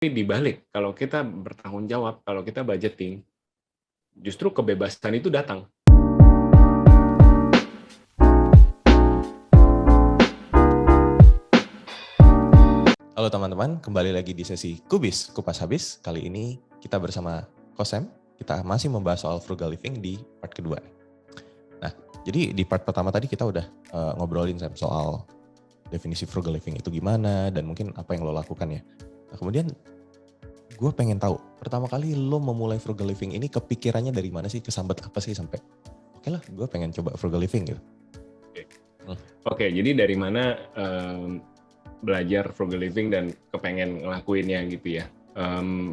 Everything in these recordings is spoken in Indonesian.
Tapi dibalik, kalau kita bertanggung jawab, kalau kita budgeting, justru kebebasan itu datang. Halo teman-teman, kembali lagi di sesi Kubis Kupas Habis. Kali ini kita bersama Kosem. Kita masih membahas soal frugal living di part kedua. Nah, jadi di part pertama tadi kita udah ngobrolin Sam soal definisi frugal living itu gimana dan mungkin apa yang lo lakukan ya. Nah, kemudian gue pengen tahu, pertama kali lo memulai frugal living ini kepikirannya dari mana sih? Kesambet apa sih sampai oke lah gue pengen coba frugal living gitu. Oke, jadi dari mana belajar frugal living dan kepengen ngelakuinnya gitu ya.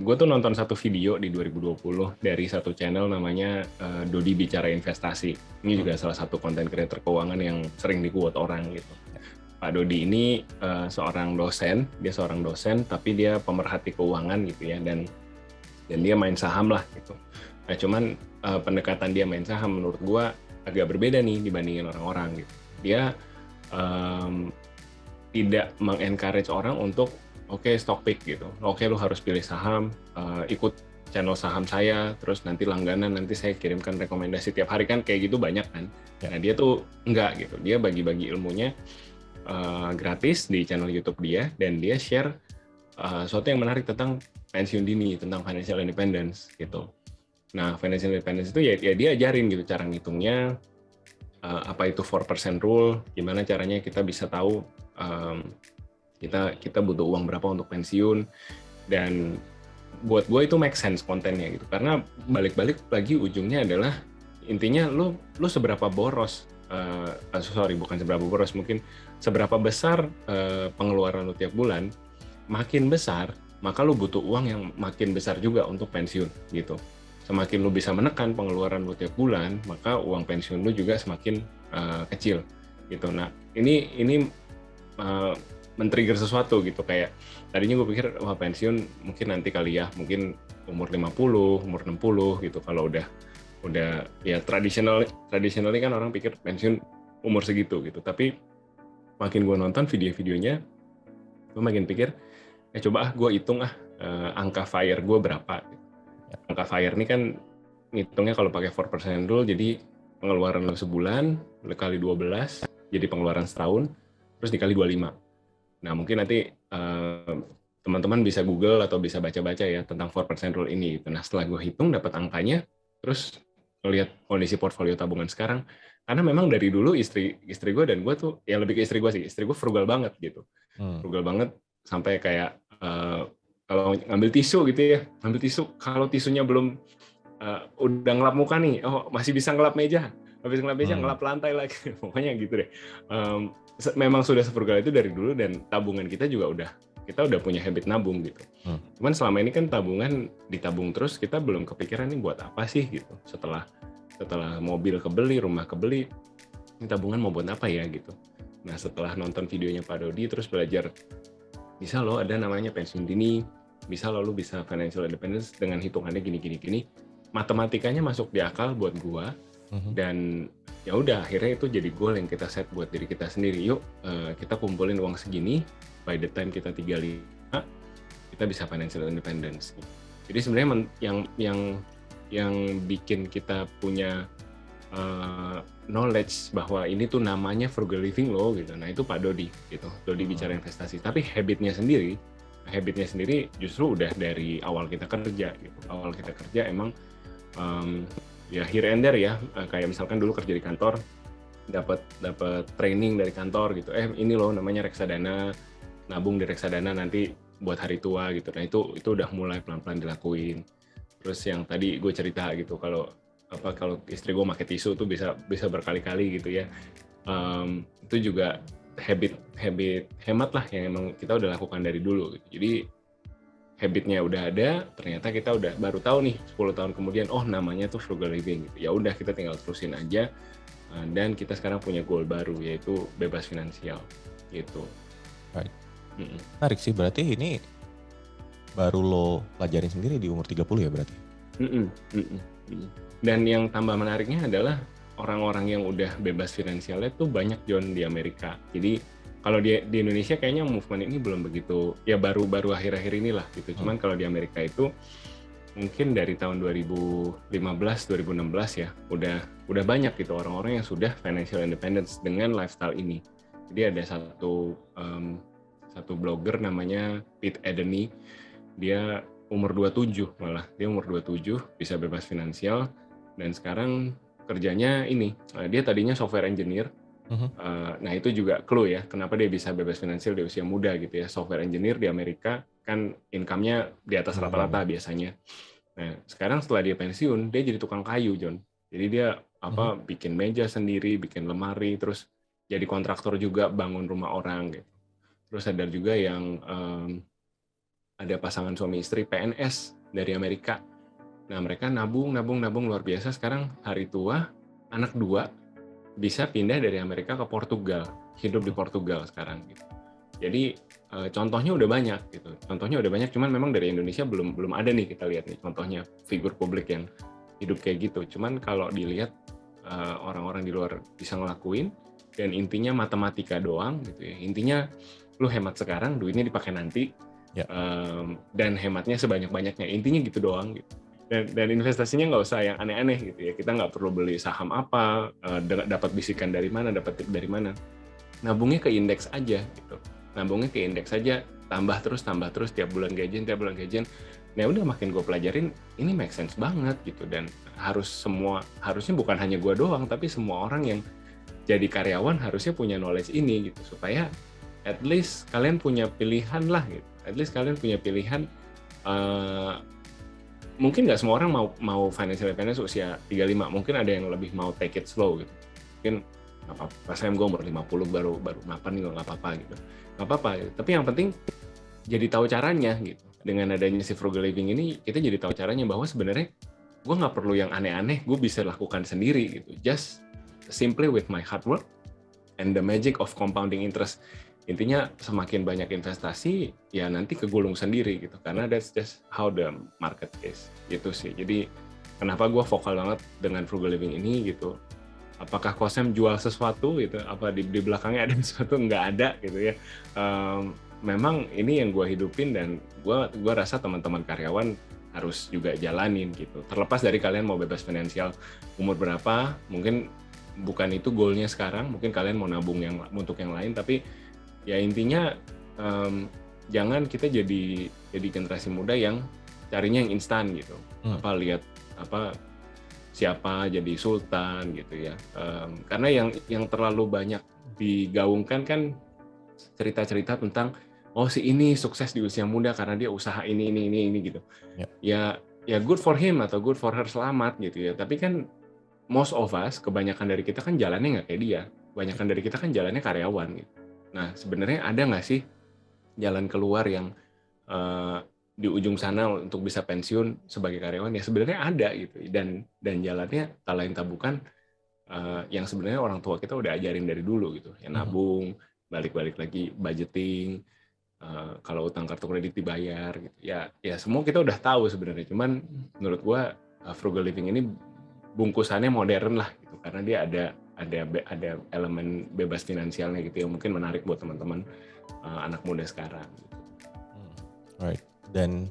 Gue tuh nonton satu video di 2020 dari satu channel namanya Dodi Bicara Investasi. Ini juga salah satu content creator keuangan yang sering di-quote orang gitu. Pak Dodi ini seorang dosen, dia seorang dosen tapi dia pemerhati keuangan gitu ya, dan dia main saham lah gitu. Nah cuman pendekatan dia main saham menurut gue agak berbeda nih dibandingin orang-orang gitu. Dia tidak mengencourage orang untuk stock pick gitu. Lu harus pilih saham, ikut channel saham saya, terus nanti langganan, nanti saya kirimkan rekomendasi tiap hari, kan kayak gitu banyak kan. Nah dia tuh enggak gitu, dia bagi-bagi ilmunya gratis di channel YouTube dia, dan dia share sesuatu yang menarik tentang pensiun dini, tentang financial independence gitu. Nah financial independence itu ya dia ajarin gitu cara ngitungnya, apa itu 4% rule, gimana caranya kita bisa tahu kita butuh uang berapa untuk pensiun. Dan buat gue itu make sense kontennya gitu, karena balik-balik lagi ujungnya adalah intinya lu seberapa boros, bukan seberapa boros, mungkin seberapa besar pengeluaran lu tiap bulan. Makin besar maka lu butuh uang yang makin besar juga untuk pensiun gitu. Semakin lu bisa menekan pengeluaran lu tiap bulan, maka uang pensiun lu juga semakin kecil gitu. Nah ini men-trigger sesuatu gitu, kayak tadinya gue pikir wah pensiun mungkin nanti kali ya, mungkin umur 50, umur 60 gitu, kalau udah ya traditionally kan orang pikir pensiun umur segitu gitu. Tapi makin gue nonton video-videonya, gue makin pikir coba gue hitung angka FIRE gue berapa. Angka FIRE ini kan ngitungnya kalau pakai 4% rule, jadi pengeluaran lo sebulan kali 12 jadi pengeluaran setahun, terus dikali 25. Nah mungkin nanti teman-teman bisa Google atau bisa baca-baca ya tentang 4% rule ini gitu. Nah setelah gue hitung dapat angkanya, terus ngelihat kondisi portfolio tabungan sekarang, karena memang dari dulu istri gue dan gue tuh, ya lebih ke istri gue frugal banget gitu. Frugal banget sampai kayak kalau ngambil tisu gitu ya, ngambil tisu, kalau tisunya belum udah ngelap muka nih, masih bisa ngelap meja, habis ngelap meja ngelap lantai lagi. Pokoknya gitu deh. Memang sudah sefrugal itu dari dulu, dan tabungan kita juga kita udah punya habit nabung gitu. Cuman selama ini kan tabungan ditabung terus, kita belum kepikiran nih buat apa sih gitu. Setelah mobil kebeli, rumah kebeli, ini tabungan mau buat apa ya gitu. Nah setelah nonton videonya Pak Dodi, terus belajar, bisa loh ada namanya pensiun dini, bisa lo bisa financial independence dengan hitungannya gini. Matematikanya masuk di akal buat gua, dan ya udah akhirnya itu jadi goal yang kita set buat diri kita sendiri. Yuk kita kumpulin uang segini, by the time kita 35 kita bisa financial independence. Jadi sebenarnya yang bikin kita punya knowledge bahwa ini tuh namanya frugal living loh gitu. Nah itu Pak Dodi gitu, Dodi Bicara Investasi. Tapi habitnya sendiri justru udah dari awal kita kerja gitu. Awal kita kerja emang ya here and there ya, kayak misalkan dulu kerja di kantor, dapat training dari kantor gitu, ini loh namanya reksadana, nabung di reksadana nanti buat hari tua gitu. Nah itu udah mulai pelan-pelan dilakuin. Terus yang tadi gue cerita gitu, kalau istri gue pakai tisu tuh bisa berkali-kali gitu ya, itu juga habit hemat lah yang emang kita udah lakukan dari dulu gitu. Jadi habitnya udah ada, ternyata kita udah baru tahu nih 10 tahun kemudian, namanya tuh frugal living gitu. Ya udah kita tinggal terusin aja, dan kita sekarang punya goal baru, yaitu bebas finansial gitu. Right. Menarik sih, berarti ini baru lo pelajarin sendiri di umur 30 ya berarti? Dan yang tambah menariknya adalah orang-orang yang udah bebas finansialnya tuh banyak John di Amerika. Jadi kalau di Indonesia kayaknya movement ini belum begitu, ya baru akhir-akhir inilah gitu. Cuman kalau di Amerika itu mungkin dari tahun 2015, 2016 ya, udah banyak gitu orang-orang yang sudah financial independence dengan lifestyle ini. Jadi ada satu blogger namanya Pete Edney, dia umur 27 malah, dia umur 27 bisa bebas finansial dan sekarang kerjanya ini, dia tadinya software engineer. Nah itu juga clue ya, kenapa dia bisa bebas finansial di usia muda gitu ya. Software engineer di Amerika kan income-nya di atas rata-rata biasanya. Nah sekarang setelah dia pensiun, dia jadi tukang kayu, John. Jadi dia bikin meja sendiri, bikin lemari, terus jadi kontraktor juga bangun rumah orang gitu. Terus ada juga yang ada pasangan suami istri PNS dari Amerika. Nah mereka nabung luar biasa. Sekarang hari tua, anak 2 bisa pindah dari Amerika ke Portugal, hidup di Portugal sekarang gitu. Jadi contohnya udah banyak gitu. Contohnya udah banyak, cuman memang dari Indonesia belum ada nih kita lihat nih contohnya figur publik yang hidup kayak gitu. Cuman kalau dilihat orang-orang di luar bisa ngelakuin dan intinya matematika doang gitu ya. Intinya lu hemat sekarang, duitnya dipakai nanti. Dan hematnya sebanyak-banyaknya. Intinya gitu doang gitu. Dan investasinya nggak usah yang aneh-aneh gitu ya. Kita nggak perlu beli saham apa, dapat bisikan dari mana, dapat tip dari mana. Nabungnya ke indeks aja gitu. Nabungnya ke indeks aja, tambah terus tiap bulan gajian. Nah udah makin gue pelajarin, ini make sense banget gitu. Dan harusnya bukan hanya gue doang, tapi semua orang yang jadi karyawan harusnya punya knowledge ini gitu. Supaya at least kalian punya pilihan lah gitu. At least kalian punya pilihan. Mungkin nggak semua orang mau financial independence usia 35, mungkin ada yang lebih mau take it slow gitu. Mungkin pas gue umur 50 baru mapan nih, nggak apa-apa gitu. Nggak apa-apa gitu. Tapi yang penting jadi tahu caranya gitu. Dengan adanya si frugal living ini, kita jadi tahu caranya bahwa sebenarnya gue nggak perlu yang aneh-aneh, gue bisa lakukan sendiri gitu. Just simply with my hard work and the magic of compounding interest. Intinya semakin banyak investasi, ya nanti kegulung sendiri gitu. Karena that's just how the market is. Gitu sih. Jadi kenapa gue vokal banget dengan frugal living ini gitu. Apakah Kosem jual sesuatu gitu? Apa di belakangnya ada sesuatu? Nggak ada gitu ya. Memang ini yang gue hidupin dan gue rasa teman-teman karyawan harus juga jalanin gitu. Terlepas dari kalian mau bebas finansial umur berapa, mungkin bukan itu goalnya sekarang. Mungkin kalian mau nabung untuk yang lain, tapi ya intinya jangan kita jadi generasi muda yang carinya yang instan gitu. Lihat siapa jadi sultan gitu ya. Karena yang terlalu banyak digaungkan kan cerita-cerita tentang si ini sukses di usia muda karena dia usaha ini gitu. Ya good for him atau good for her, selamat gitu ya. Tapi kan most of us, kebanyakan dari kita kan jalannya nggak kayak dia. Kebanyakan dari kita kan jalannya karyawan gitu. Nah, sebenarnya ada nggak sih jalan keluar yang di ujung sana untuk bisa pensiun sebagai karyawan? Ya sebenarnya ada gitu. Dan jalannya tak lain tak bukan yang sebenarnya orang tua kita udah ajarin dari dulu gitu. Ya nabung, balik-balik lagi budgeting, kalau utang kartu kredit dibayar gitu. Ya semua kita udah tahu sebenarnya. Cuman menurut gua frugal living ini bungkusannya modern lah gitu. Karena dia ada elemen bebas finansialnya gitu yang mungkin menarik buat teman-teman anak muda sekarang. Gitu. Right. Dan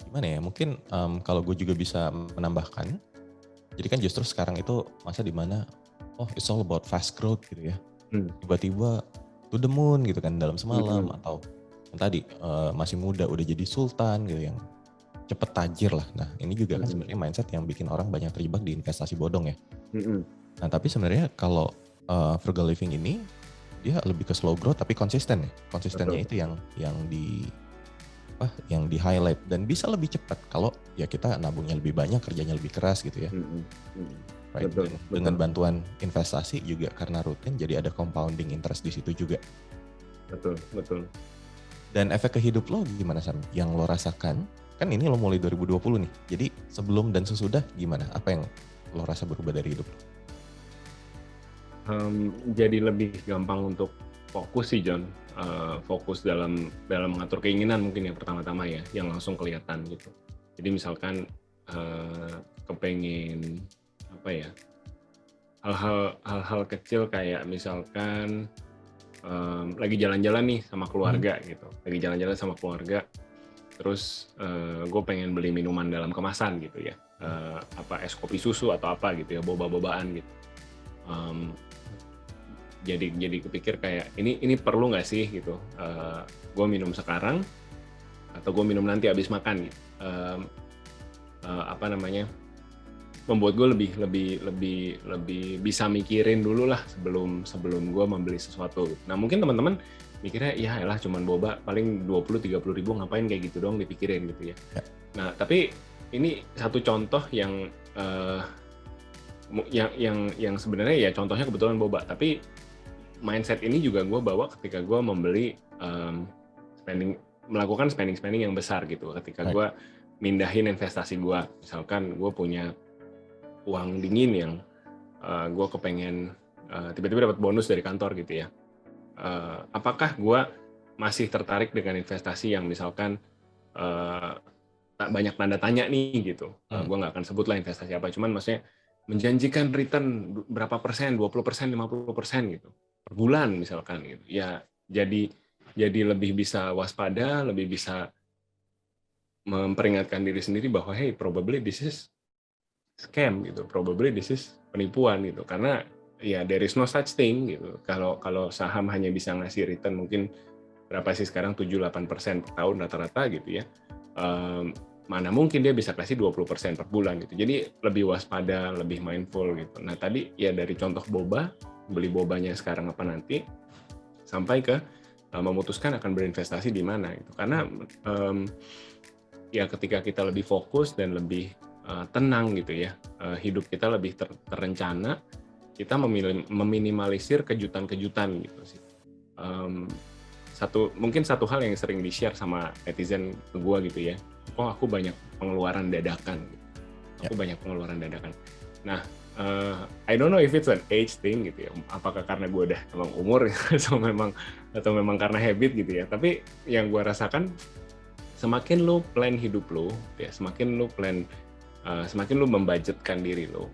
gimana ya? Mungkin kalau gue juga bisa menambahkan. Jadi kan justru sekarang itu masa dimana it's all about fast growth gitu ya. Tiba-tiba to the moon gitu kan dalam semalam atau yang tadi masih muda udah jadi sultan gitu yang cepet tajir lah. Nah ini juga kan sebenarnya mindset yang bikin orang banyak terjebak di investasi bodong ya. Nah tapi sebenarnya kalau frugal living ini dia lebih ke slow growth tapi konsisten ya. Konsistennya itu yang di highlight dan bisa lebih cepat kalau ya kita nabungnya lebih banyak, kerjanya lebih keras gitu ya. Right. Dengan bantuan investasi juga karena rutin jadi ada compounding interest di situ juga. Betul. Dan efek ke hidup lo gimana Sam? Yang lo rasakan? Kan ini lo mulai 2020 nih. Jadi sebelum dan sesudah gimana? Apa yang lo rasa berubah dari hidup lo? Jadi lebih gampang untuk fokus sih John. Fokus dalam mengatur keinginan mungkin yang pertama-tama ya, yang langsung kelihatan gitu. Jadi misalkan kepengen hal-hal kecil kayak misalkan lagi jalan-jalan nih sama keluarga gitu, lagi jalan-jalan sama keluarga, terus gue pengen beli minuman dalam kemasan gitu ya, apa es kopi susu atau apa gitu ya, boba-bobaan gitu. Jadi kepikir kayak ini perlu nggak sih gitu, gue minum sekarang atau gue minum nanti habis makan gitu. Apa namanya, membuat gue lebih bisa mikirin dulu lah sebelum gue membeli sesuatu. Nah mungkin teman-teman mikirnya ya elah cuman boba paling 20-30 ribu, ngapain kayak gitu dong dipikirin gitu ya. Nah tapi ini satu contoh yang sebenarnya ya contohnya kebetulan boba, tapi mindset ini juga gue bawa ketika gue membeli melakukan spending yang besar gitu. Ketika gue mindahin investasi gue, misalkan gue punya uang dingin yang gue kepengen tiba-tiba dapat bonus dari kantor gitu ya. Apakah gue masih tertarik dengan investasi yang misalkan tak banyak tanda tanya nih gitu. Gue nggak akan sebut lah investasi apa, cuman maksudnya menjanjikan return berapa persen, 20%, 50% gitu per bulan misalkan gitu. Ya jadi lebih bisa waspada, lebih bisa memperingatkan diri sendiri bahwa hey, probably this is scam gitu, probably this is penipuan gitu, karena ya there is no such thing gitu. Kalau saham hanya bisa ngasih return mungkin berapa sih sekarang 7-8% per tahun rata-rata gitu ya, mana mungkin dia bisa kasih 20% per bulan gitu. Jadi lebih waspada, lebih mindful gitu. Nah tadi ya dari contoh boba, beli bobanya sekarang apa nanti, sampai ke memutuskan akan berinvestasi di mana gitu. Karena ya ketika kita lebih fokus dan lebih tenang gitu ya, hidup kita lebih terencana, kita meminimalisir kejutan-kejutan gitu sih. Mungkin satu hal yang sering di-share sama netizen ke gue gitu ya, aku banyak pengeluaran dadakan. Aku banyak pengeluaran dadakan. Nah, I don't know if it's an age thing gitu ya, apakah karena gue udah emang umur atau memang karena habit gitu ya. Tapi yang gue rasakan, semakin lu plan hidup lu, ya semakin lu membudgetkan diri lu,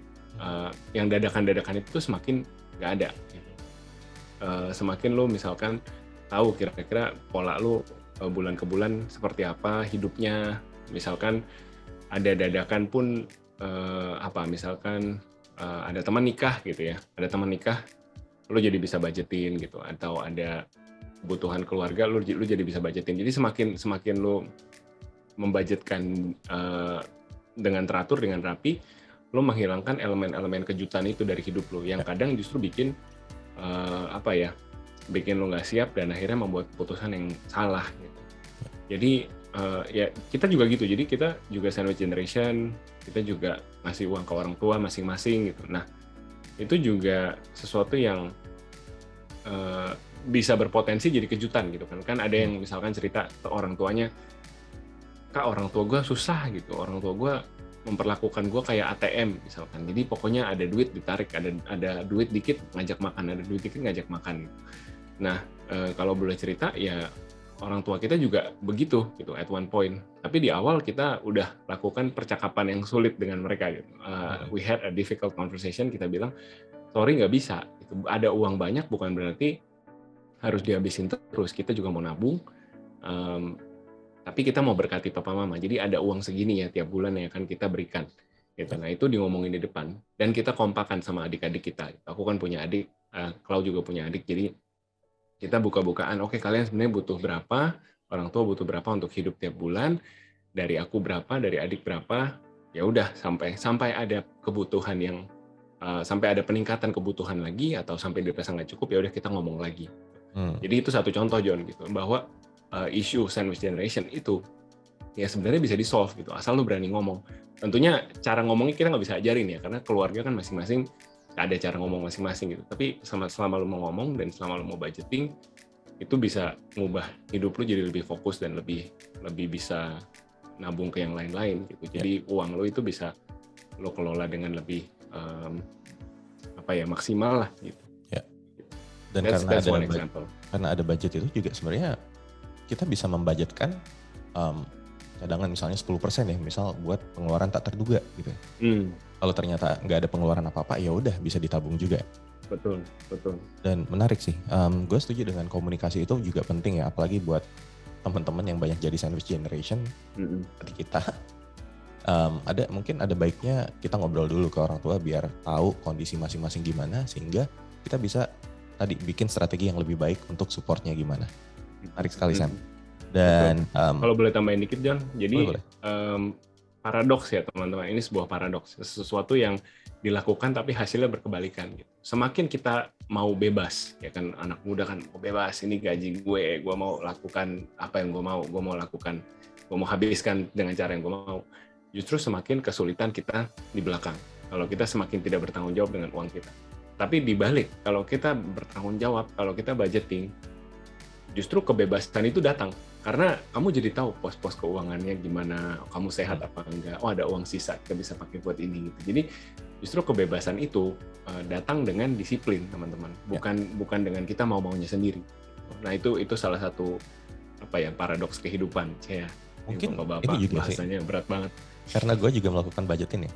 yang dadakan-dadakan itu semakin nggak ada. Gitu. Semakin lu misalkan tahu kira-kira pola lu bulan ke bulan seperti apa hidupnya, misalkan ada dadakan pun misalkan ada teman nikah gitu ya, lu jadi bisa budgetin gitu, atau ada kebutuhan keluarga lu jadi bisa budgetin. Jadi semakin lu membudgetkan dengan teratur, dengan rapi, lu menghilangkan elemen-elemen kejutan itu dari hidup lu yang kadang justru bikin bikin lu nggak siap dan akhirnya membuat keputusan yang salah gitu. Jadi ya kita juga gitu, jadi kita juga sandwich generation, kita juga ngasih uang ke orang tua masing-masing gitu. Nah itu juga sesuatu yang bisa berpotensi jadi kejutan gitu kan ada yang misalkan cerita ke orang tuanya, kak orang tua gue susah gitu, orang tua gue memperlakukan gue kayak ATM misalkan, jadi pokoknya ada duit ditarik, ada duit dikit ngajak makan, ada duit dikit ngajak makan gitu. Nah kalau boleh cerita ya orang tua kita juga begitu gitu at one point, tapi di awal kita udah lakukan percakapan yang sulit dengan mereka gitu. We had a difficult conversation, kita bilang sorry nggak bisa gitu. Ada uang banyak bukan berarti harus dihabisin terus, kita juga mau nabung, tapi kita mau berkati papa mama, jadi ada uang segini ya tiap bulan yang akan kita berikan gitu. Nah itu diomongin di depan dan kita kompakan sama adik-adik kita. Aku kan punya adik, Klau juga punya adik, jadi kita buka-bukaan, oke kalian sebenarnya butuh berapa, orang tua butuh berapa untuk hidup tiap bulan, dari aku berapa, dari adik berapa, ya udah sampai ada kebutuhan yang sampai ada peningkatan kebutuhan lagi atau sampai dirasa nggak cukup, ya udah kita ngomong lagi. Jadi itu satu contoh John gitu, bahwa isu sandwich generation itu ya sebenarnya bisa di-solve gitu, asal lu berani ngomong. Tentunya cara ngomongnya kita nggak bisa ajarin ya, karena keluarga kan masing-masing ada cara ngomong masing-masing gitu. Tapi selama lu mau ngomong dan selama lu mau budgeting, itu bisa ngubah hidup lu jadi lebih fokus dan lebih bisa nabung ke yang lain-lain gitu. Jadi uang lu itu bisa lu kelola dengan lebih maksimal lah gitu. Ya. Dan karena ada budget itu juga sebenarnya kita bisa membudgetkan cadangan misalnya 10% ya, misal buat pengeluaran tak terduga gitu. Kalau ternyata nggak ada pengeluaran apa-apa, ya udah bisa ditabung juga. Betul, betul. Dan menarik sih, gue setuju dengan komunikasi itu juga penting ya, apalagi buat teman-teman yang banyak jadi sandwich generation seperti kita. Mungkin ada baiknya kita ngobrol dulu ke orang tua biar tahu kondisi masing-masing gimana, sehingga kita bisa tadi bikin strategi yang lebih baik untuk supportnya gimana. Menarik sekali Sam. Dan kalau boleh tambahin dikit John, jadi boleh. Paradoks ya teman-teman, ini sebuah paradoks, sesuatu yang dilakukan tapi hasilnya berkebalikan gitu. Semakin kita mau bebas, ya kan, anak muda kan mau bebas, ini gaji gue mau lakukan apa yang gue mau lakukan, gue mau habiskan dengan cara yang gue mau. Justru semakin kesulitan kita di belakang, kalau kita semakin tidak bertanggung jawab dengan uang kita. Tapi dibalik, kalau kita bertanggung jawab, kalau kita budgeting, justru kebebasan itu datang. Karena kamu jadi tahu pos-pos keuangannya gimana, kamu sehat apa enggak, oh ada uang sisa, kita bisa pakai buat ini gitu. Jadi justru kebebasan itu datang dengan disiplin teman-teman, bukan dengan kita mau-maunya sendiri. Nah itu salah satu paradoks kehidupan ya. Mungkin Bapak-bapak ini juga bahasanya sih, berat banget. Karena gue juga melakukan budgeting ya.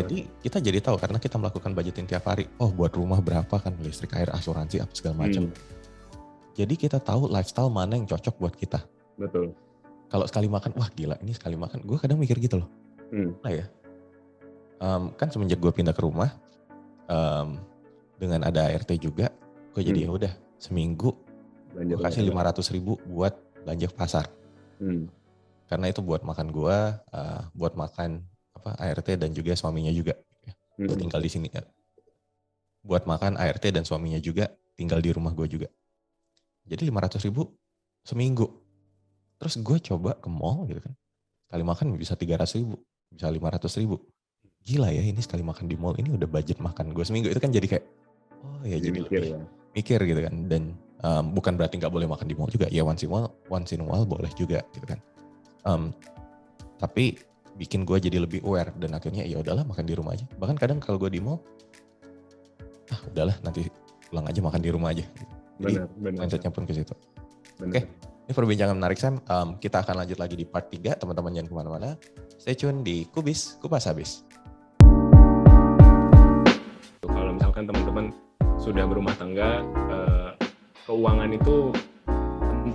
Jadi kita jadi tahu karena kita melakukan budgeting tiap hari. Oh buat rumah berapa kan, listrik, air, asuransi, apa segala macam. Jadi kita tahu lifestyle mana yang cocok buat kita. Betul. Kalau sekali makan, wah gila ini sekali makan. Gue kadang mikir gitu loh. Nah ya, kan semenjak gue pindah ke rumah, dengan ada ART juga, gue jadi ya udah seminggu gue kasih 500.000 buat belanja pasar. Karena itu buat makan gue, buat makan ART dan juga suaminya juga. Gue tinggal di sini. Buat makan ART dan suaminya juga, tinggal di rumah gue juga. Jadi 500.000 seminggu. Terus gue coba ke mall gitu kan. Sekali makan bisa 300.000, bisa 500.000. Gila ya ini sekali makan di mall ini udah budget makan gue seminggu. Itu kan jadi kayak, oh ya jadi mikir gitu kan. Dan bukan berarti gak boleh makan di mall juga. Ya once in a while boleh juga gitu kan. Tapi bikin gue jadi lebih aware. Dan akhirnya ya udahlah makan di rumah aja. Bahkan kadang kalau gue di mall, udahlah nanti pulang aja makan di rumah aja. Jadi mindsetnya pun ke situ. Oke, ini perbincangan menarik Sam. Kita akan lanjut lagi di part 3. Teman-teman jangan kemana-mana. Stay tune di Kubis, Kupas Habis. Kalau misalkan teman-teman sudah berumah tangga, keuangan itu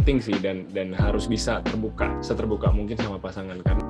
penting sih dan harus bisa seterbuka mungkin sama pasangan, karena